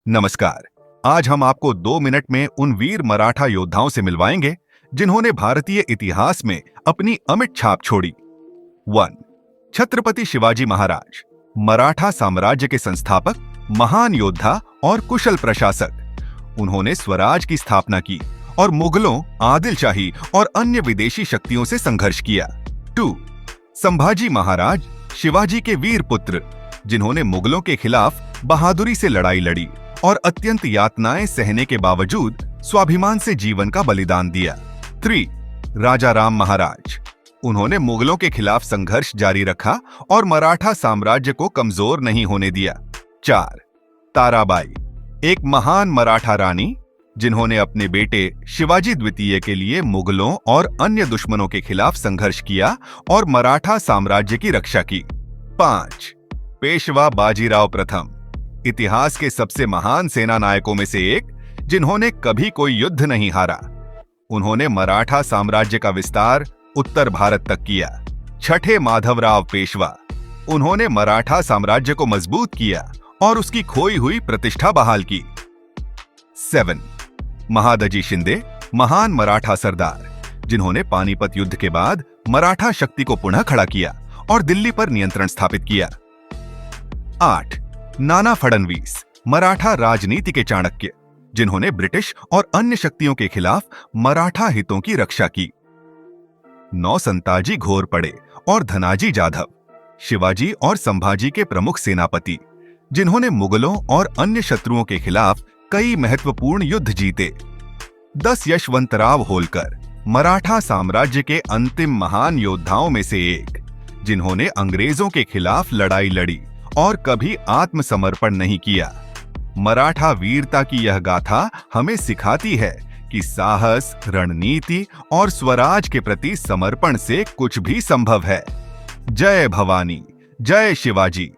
नमस्कार। आज हम आपको 2 मिनट में उन वीर मराठा योद्धाओं से मिलवाएंगे जिन्होंने भारतीय इतिहास में अपनी अमिट छाप छोड़ी। 1. छत्रपति शिवाजी महाराज, मराठा साम्राज्य के संस्थापक, महान योद्धा और कुशल प्रशासक। उन्होंने स्वराज की स्थापना की और मुगलों, आदिलशाही और अन्य विदेशी शक्तियों से संघर्ष किया। 2. संभाजी महाराज, शिवाजी के वीर पुत्र, जिन्होंने मुगलों के खिलाफ बहादुरी से लड़ाई लड़ी और अत्यंत यातनाएं सहने के बावजूद स्वाभिमान से जीवन का बलिदान दिया। 3. राजा राम महाराज, उन्होंने मुगलों के खिलाफ संघर्ष जारी रखा और मराठा साम्राज्य को कमजोर नहीं होने दिया। 4. ताराबाई, एक महान मराठा रानी, जिन्होंने अपने बेटे शिवाजी द्वितीय के लिए मुगलों और अन्य दुश्मनों के खिलाफ संघर्ष किया और मराठा साम्राज्य की रक्षा की। 5. पेशवा बाजीराव प्रथम, इतिहास के सबसे महान सेना नायकों में से एक, जिन्होंने कभी कोई युद्ध नहीं हारा। उन्होंने मराठा साम्राज्य का विस्तार उत्तर भारत तक किया। 6. माधवराव पेशवा, उन्होंने मराठा साम्राज्य को मजबूत किया और उसकी खोई हुई प्रतिष्ठा बहाल की। 7. महादजी शिंदे, महान मराठा सरदार, जिन्होंने पानीपत युद्ध के बाद मराठा शक्ति को पुनः खड़ा किया और दिल्ली पर नियंत्रण स्थापित किया। 8. नाना फडणवीस, मराठा राजनीति के चाणक्य, जिन्होंने ब्रिटिश और अन्य शक्तियों के खिलाफ मराठा हितों की रक्षा की। 9. संताजी घोरपड़े और धनाजी जाधव, शिवाजी और संभाजी के प्रमुख सेनापति, जिन्होंने मुगलों और अन्य शत्रुओं के खिलाफ कई महत्वपूर्ण युद्ध जीते। 10. यशवंतराव होलकर, मराठा साम्राज्य के अंतिम महान योद्धाओं में से एक, जिन्होंने अंग्रेजों के खिलाफ लड़ाई लड़ी और कभी आत्मसमर्पण नहीं किया। मराठा वीरता की यह गाथा हमें सिखाती है कि साहस, रणनीति और स्वराज के प्रति समर्पण से कुछ भी संभव है। जय भवानी, जय शिवाजी।